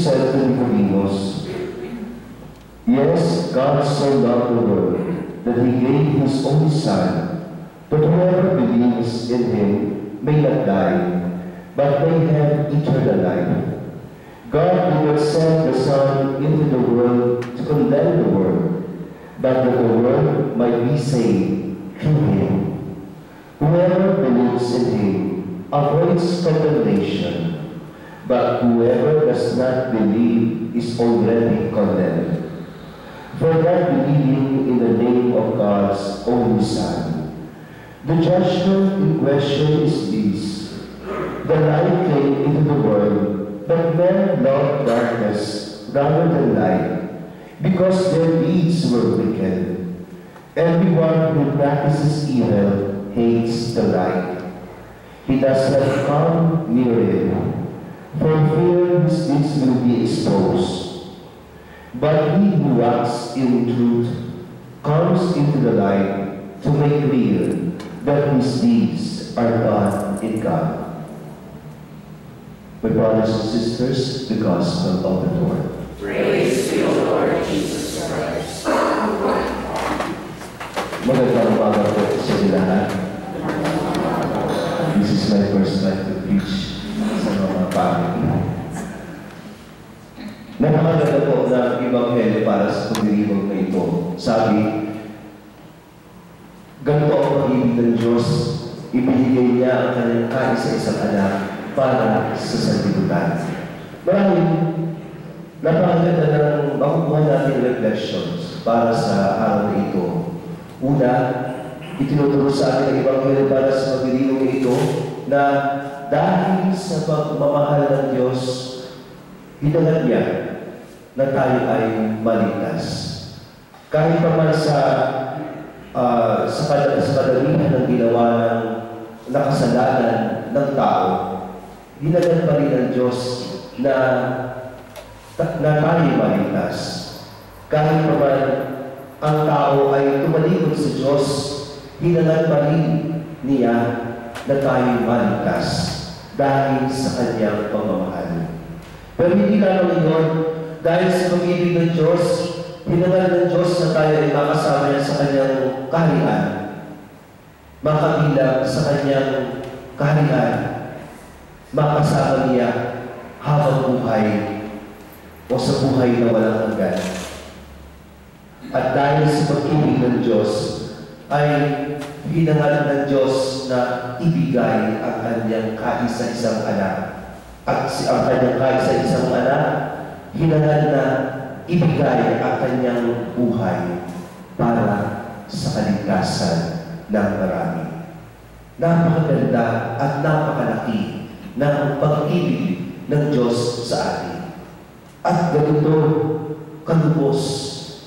said to Nicodemus, "Yes, God so loved the world that he gave his only Son, that whoever believes in him may not die, but may have eternal life. God did not send the Son into the world to condemn the world, but that the world might be saved through him. Whoever believes in him avoids condemnation, but whoever does not believe is already condemned. For not believing in the name of God's only Son. The judgment in question is this: the light came into the world, but men loved darkness rather than light, because their deeds were wicked. Everyone who practices evil hates the light. He does not come near it, for fear his deeds will be exposed. But he who walks in truth comes into the light to make clear that his deeds are done in God." My brothers and sisters, the Gospel of the Lord. Praise to you, Lord Jesus Christ. Magandang umaga po sa lahat. This is my first time to preach sa mga family. Napakaganda po ng Ebanghelyo para sa pagdiriwang na ito. Sabi, ganito ang pag-ibig ng Diyos, ibinigay niya ang kanyang kaisa-isang anak para sa sanlibutan. Maraming napakaganda ng makukuha natin reflections para sa araw na ito. Una, itinuturo sa atin ang Ebanghelyo para sa pagdiriwang na ito na dahil sa pagmamahal ng Diyos, hinangad niya na tayo ay maligtas. Kahit pa man sa kadalihan ng ginawa ng nakasalanan ng tao, hinangad pa rin ng Diyos na tayo maligtas. Kahit pa man ang tao ay tumalikod sa Diyos, hinangad pa rin niya na tayo maligtas dahil sa kanyang pagmamahal. Pero hindi lamang yun, dahil sa pag-ibig ng Diyos, hinangad ng Diyos na tayo ay makasama niya sa kanyang kaharian, makabilang sa kanyang kaharian, makasama niya habang buhay o sa buhay na walang hanggan. At dahil sa pag-ibig ng Diyos, ay hinangad ng Diyos na ibigay ang kanyang kaisa-isang anak. At ang kanyang kaisa-isang anak, hinangad na ibigay ang kanyang buhay para sa kaligtasan ng marami. Napakaganda at napakalaki ng pag-ibig ng Diyos sa atin. At ganito kalubos,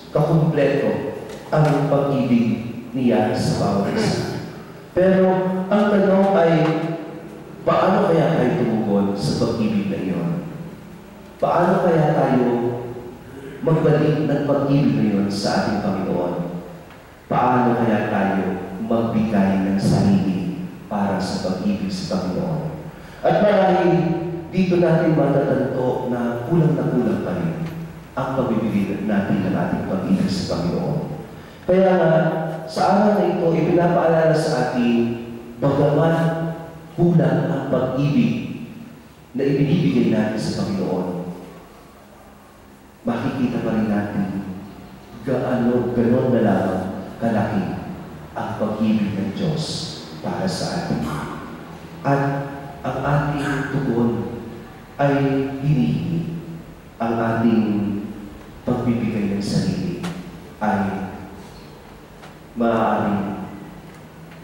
kakumpleto ang pag-ibig niya sa bawat isa. Pero ang tanong ay, paano kaya tayo tumugon sa pag-ibig na iyon? Paano kaya tayo magbalik ng pag-ibig na iyon sa ating Panginoon? Paano kaya tayo magbigay ng sarili para sa pag-ibig sa Panginoon? At marahil dito natin matatanto na kulang pa rin ang pagbibigay natin ng ating pag-ibig sa Panginoon. Kaya nga, sa araw na ito, ipinapaalala sa atin, bagaman kulang ang pag-ibig na ibinibigay natin sa Panginoon, makikita pa rin natin ganon na lamang kalaki ang pag-ibig ng Diyos para sa atin. At ang ating tugon ay hinihingi. Ang ating pagbibigay ng sarili ay maaaring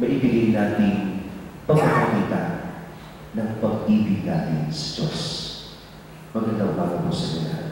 maibigay natin pagpapakita ng pag-ibig natin sa Diyos. Magandang umaga po sa lahat.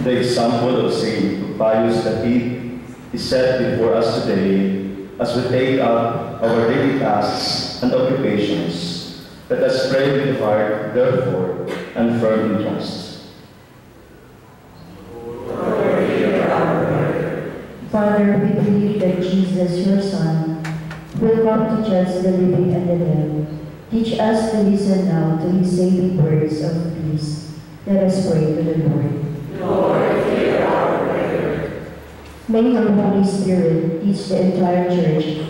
The example of St. Pius X is set before us today as we take up our daily tasks and occupations. Let us pray with heart, therefore, and firm in trust. Father, we believe that Jesus, your Son, will come to judge the living and the dead. Teach us to listen now to his saving words of peace. Let us pray to the Lord. Lord, hear our prayer. May your Holy Spirit teach the entire Church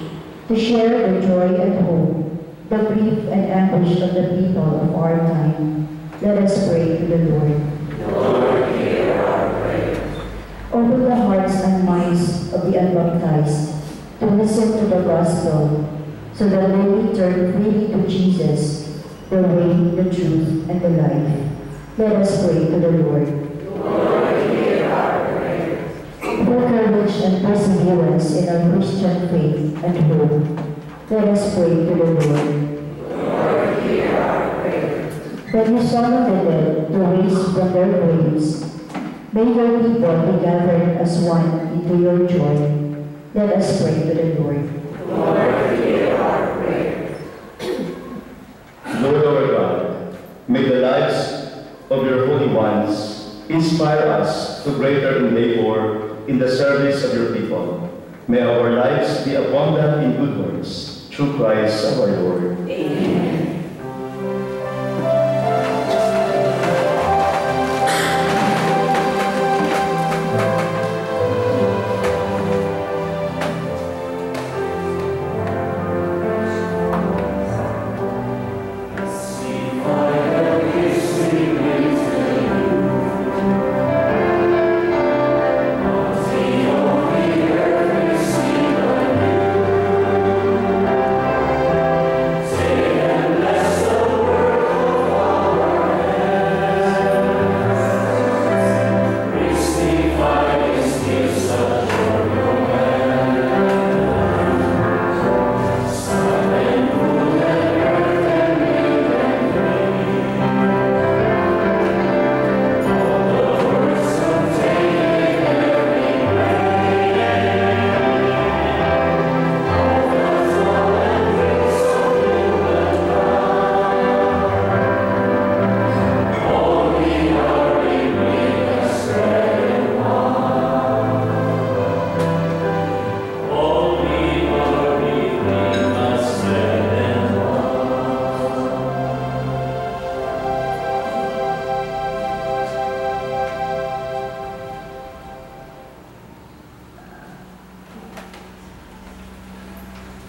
to share the joy and hope, the grief and anguish of the people of our time. Let us pray to the Lord. Lord, hear our prayer. Open the hearts and minds of the unbaptized to listen to the gospel, so that they will turn freely to Jesus, the way, the truth, and the life. Let us pray to the Lord. Lord, hear our prayer. For courage and perseverance in our Christian faith and hope, let us pray to the Lord. Lord, hear our prayer. When you summon the dead to raise from their graves, may your people be gathered as one into your joy. Let us pray to the Lord. Lord, hear our prayer. Lord our God, may the lives of your holy ones inspire us to greater labor in the service of your people. May our lives be abundant in good works, through Christ our Lord. Amen.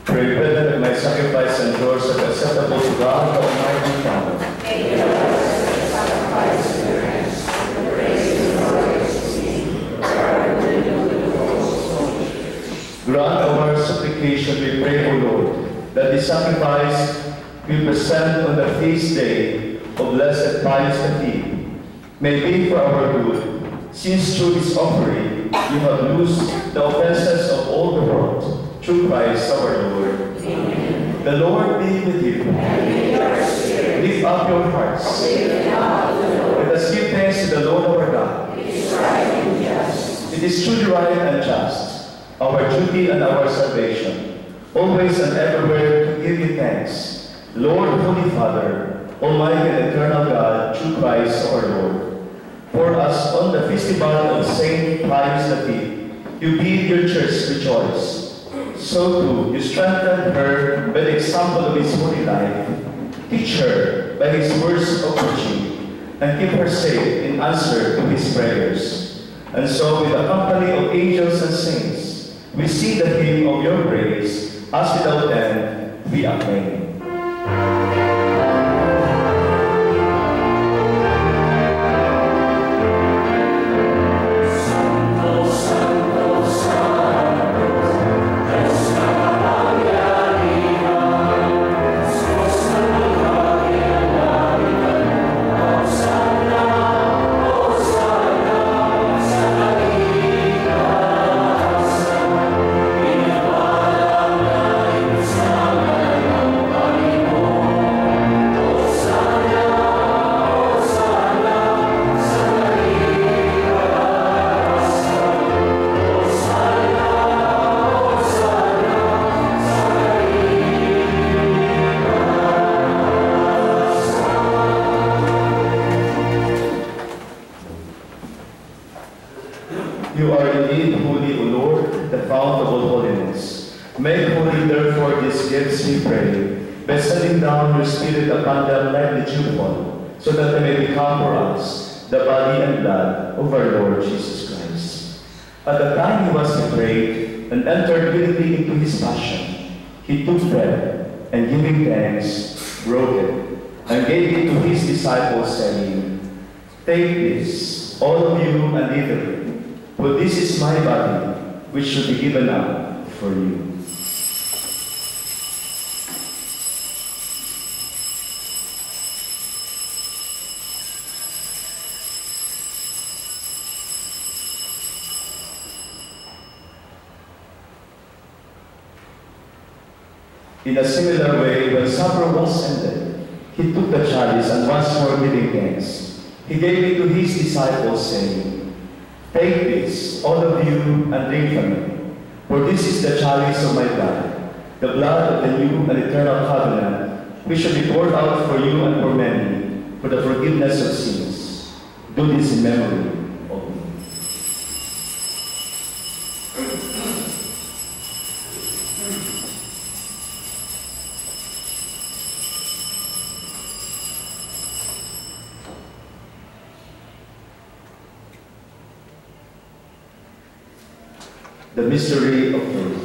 Pray, brethren, that my sacrifice and yours are acceptable to God, the Almighty Father. May the Lord sacrifice in your hands, the praise and glory of his name, for our good and good of all souls. Grant our supplication, we pray, O Lord, that the sacrifice we present on the feast day of Blessed Pius X may be for our good, since through this offering you have loosed the offenses of all the world, through Christ our Lord. Amen. The Lord be with you. And with your spirit, Lift up your hearts. lift up the Lord. Let us give thanks to the Lord our God. It is right and just. It is truly right and just, our duty and our salvation, always and everywhere to give you thanks, Lord, Holy Father, Almighty and eternal God, through Christ our Lord. For us on the festival of Saint Pius X, you bid your church rejoice. So too, you strengthen her by the example of his holy life. Teach her by his words of preaching, and keep her safe in answer to his prayers. And so, with a company of angels and saints, we sing the hymn of your praise, as without end we acclaim. Amen. Make holy, therefore, these gifts, we pray, by sending down your Spirit upon them like the dewfall, so that they may become for us the body and blood of our Lord Jesus Christ. At the time he was betrayed and entered willingly into his passion, he took bread, and giving thanks, broke it, and gave it to his disciples, saying, "Take this, all of you, and eat of it, for this is my body, which should be given up for you." In a similar way, when supper was ended, he took the chalice, and once more giving thanks, he gave it to his disciples, saying, "Take this, all of you, and drink from it, for this is the chalice of my blood, the blood of the new and eternal covenant, which shall be poured out for you and for many, for the forgiveness of sins. Do this in memory of me." The mystery of faith.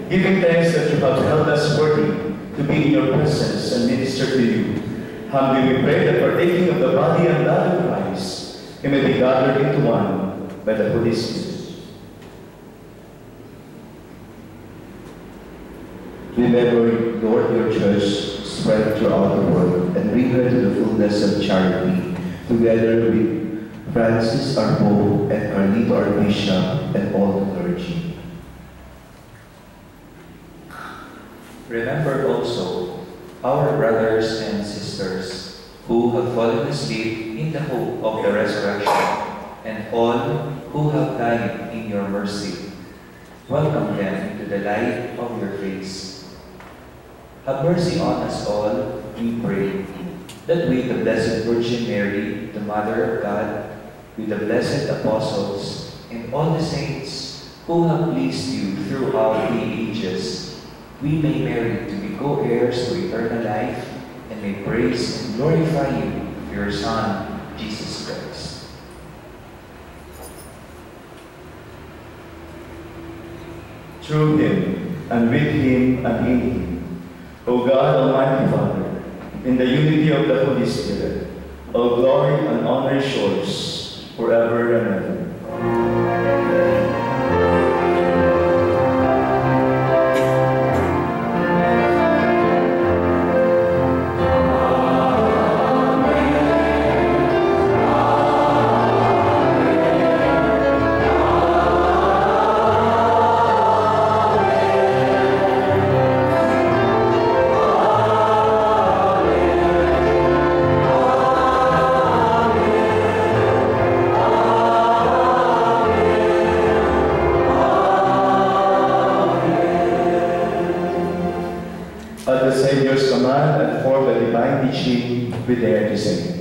Giving thanks that you have held us worthy to be in your presence and minister to you, humbly we pray that partaking of the body and blood of Christ, he may be gathered into one by the Holy Spirit. Remember, Lord, your church spread throughout the world and bring her to the fullness of charity, together with Francis, our Pope, and Carlito, our Bishop, and all the clergy. Remember also our brothers and sisters who have fallen asleep in the hope of the resurrection, and all who have died in your mercy. Welcome them into the light of your face. Have mercy on us all, we pray, that with the Blessed Virgin Mary, the Mother of God, with the blessed apostles, and all the saints who have pleased you throughout the ages, we may merit to be co-heirs to eternal life, and may praise and glorify you through your Son, Jesus Christ. Through him, and with him, and in him, O God, Almighty Father, in the unity of the Holy Spirit, all glory and honor is yours, forever and ever. At the Savior's command and for the divine teaching, we dare to say,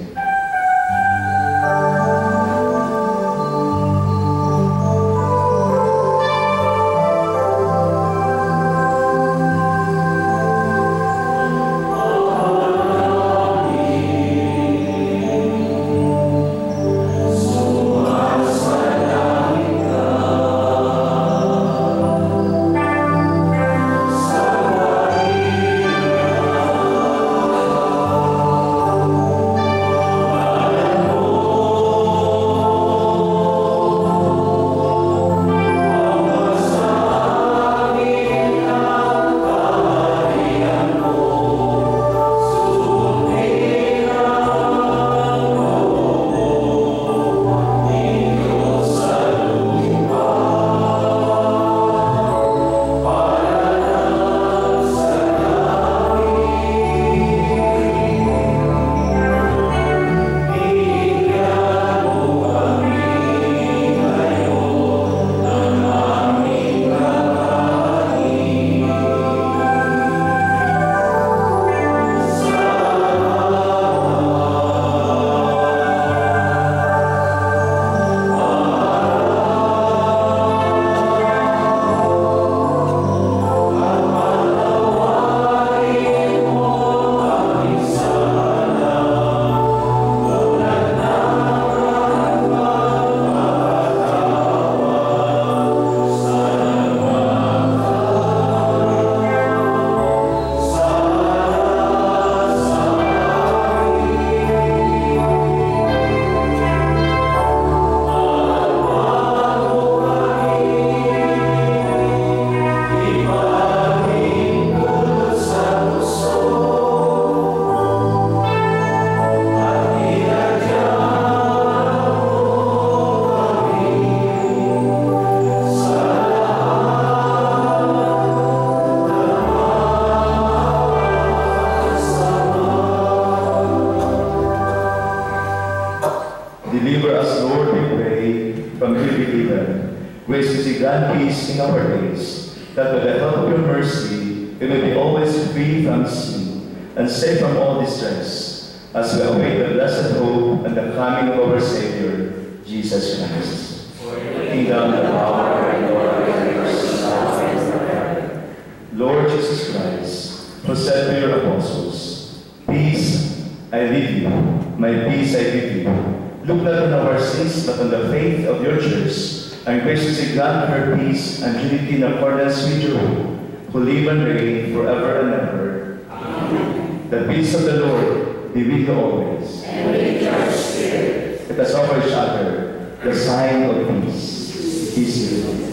from you be given. Grace to see grand peace in our days, that with the help of your mercy, we may be always free from sin and safe from all distress, as we await the blessed hope and the coming of our Savior, Jesus Christ. For the Kingdom, the power, and glory, and mercy, now and forever. Lord Jesus Christ, who said to your apostles, "Peace I leave you, my peace I give you. Look not on our sins, but on the faith of your church, and graciously grant her peace and unity in accordance with your will, who live and reign forever and ever." Amen. The peace of the Lord be with you always. And with your spirit. Let us offer each other the sign of peace. Peace be with you.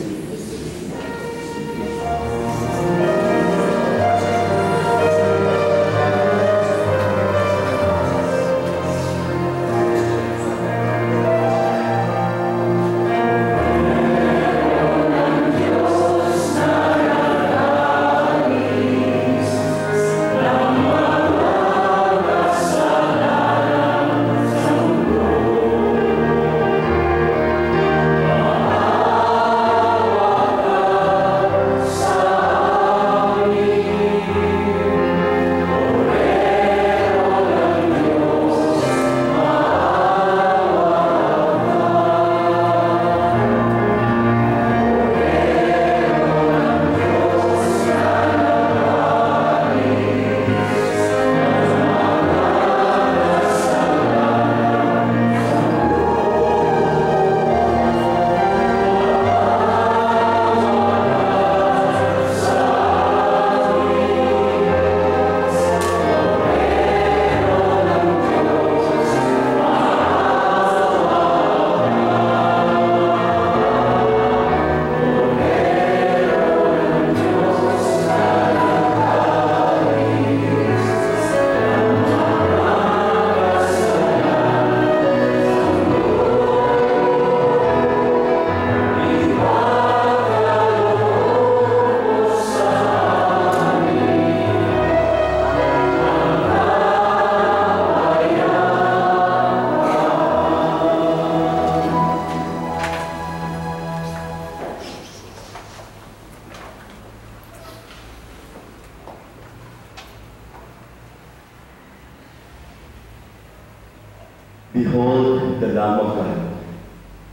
Behold the Lamb of God.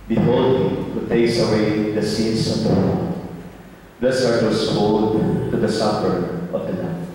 Behold him who takes away the sins of the world. Blessed are those called to the supper of the Lamb.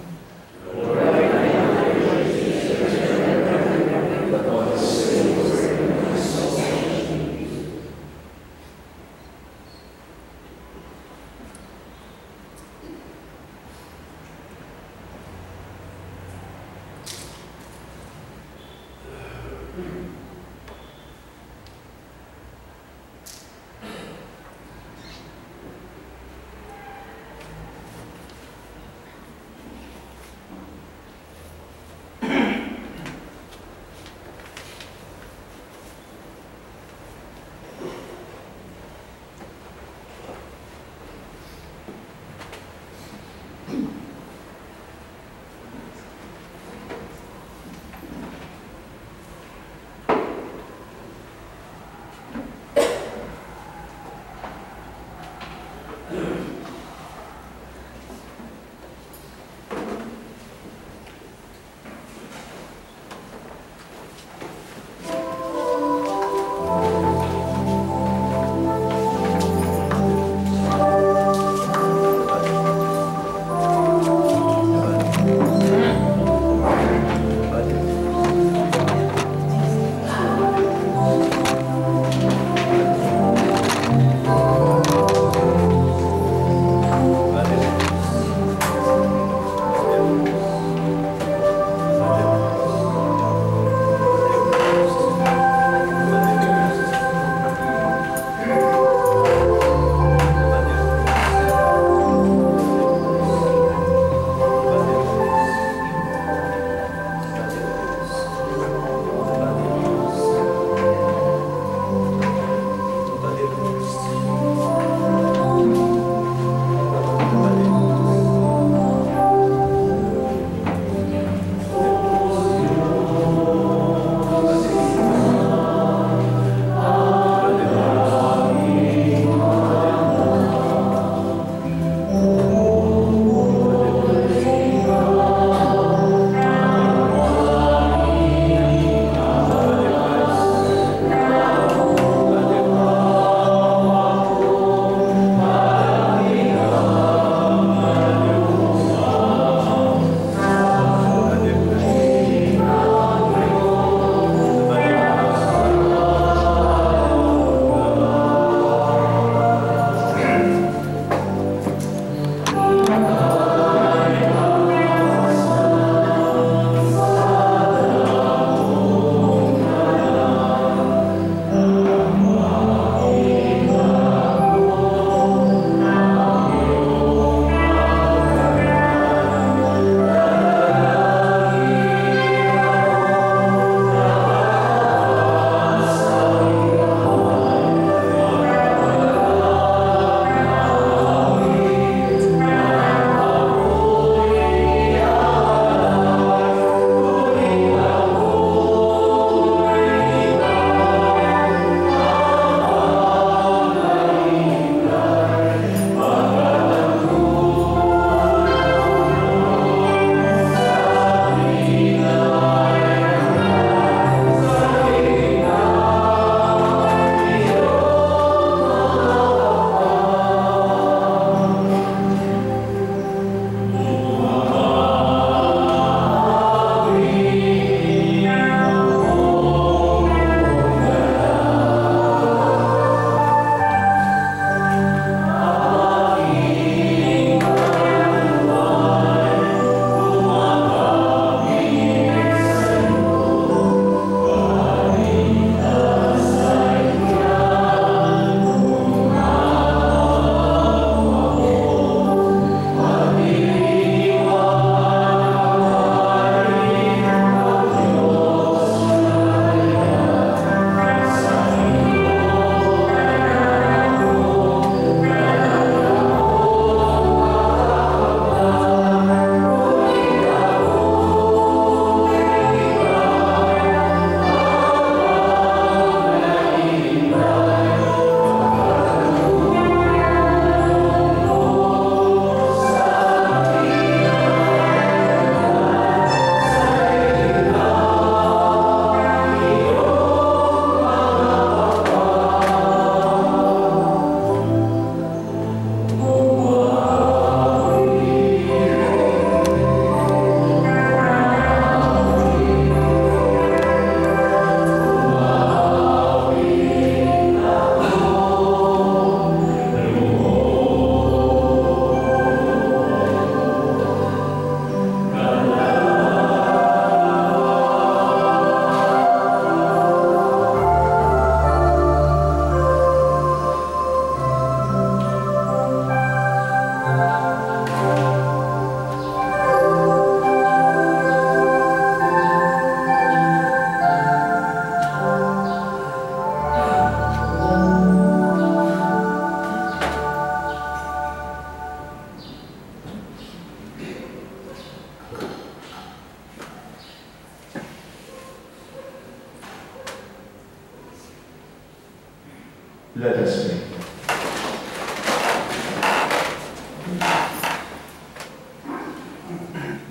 Let us pray.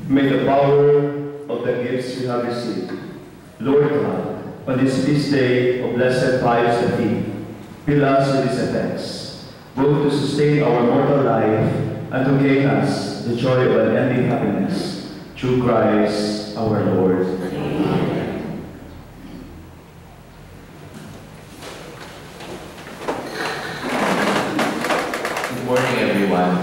May the power of the gifts we have received, Lord God, on this feast day of Blessed Pius V, fill us with His effects, both to sustain our mortal life and to gain us the joy of unending happiness, through Christ our Lord. Amen. Good morning, everyone.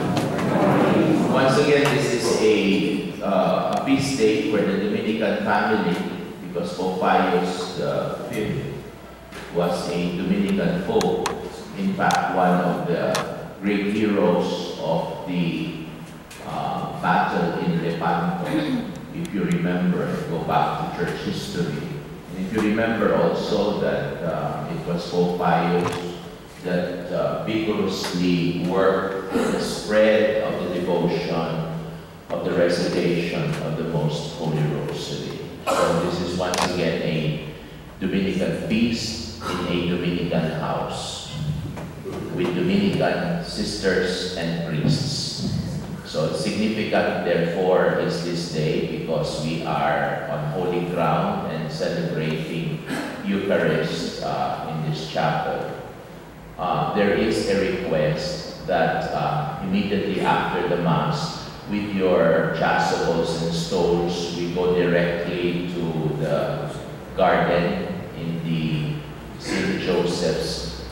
Once again, this is a feast day for the Dominican family because Pope Pius V was a Dominican Pope. In fact, one of the great heroes of the battle in Lepanto. If you remember, go back to church history. And if you remember also that it was Pope Pius that vigorously worked for the spread of the devotion of the recitation of the Most Holy Rosary. So this is once again a Dominican feast in a Dominican house with Dominican sisters and priests. So significant, therefore, is this day because we are on holy ground and celebrating Eucharist in this chapel. There is a request that immediately after the Mass, with your chasubles and stones, we go directly to the garden in the St. Joseph's,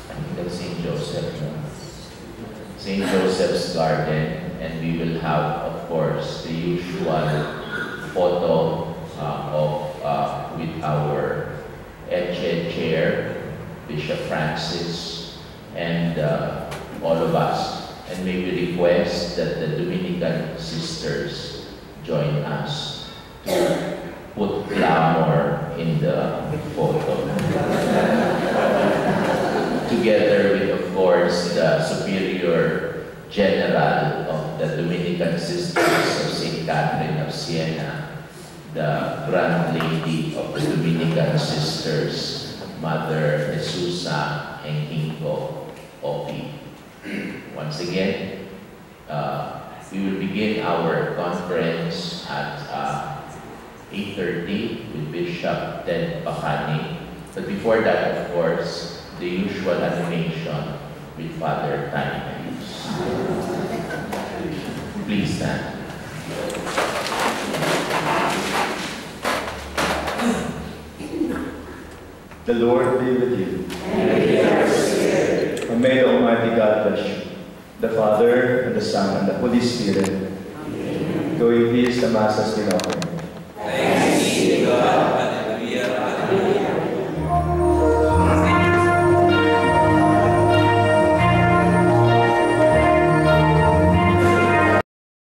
I think that's St. Joseph, no? St. Joseph's garden, and we will have, of course, the usual photo with our Etche Chair, Bishop Francis, and all of us. And may we request that the Dominican sisters join us to put glamour in the photo. Together with, of course, the Superior General of the Dominican Sisters of St. Catherine of Siena, the Grand Lady of the Dominican Sisters, Mother Jesusa Engingo Opi. Once again, we will begin our conference at 8:30 with Bishop Ted Pacani. But before that, of course, the usual animation with Father Time. Please stand. The Lord be with you. And may the Almighty God bless you, the Father, and the Son, and the Holy Spirit. Amen. Go in peace, the Mass has been offered.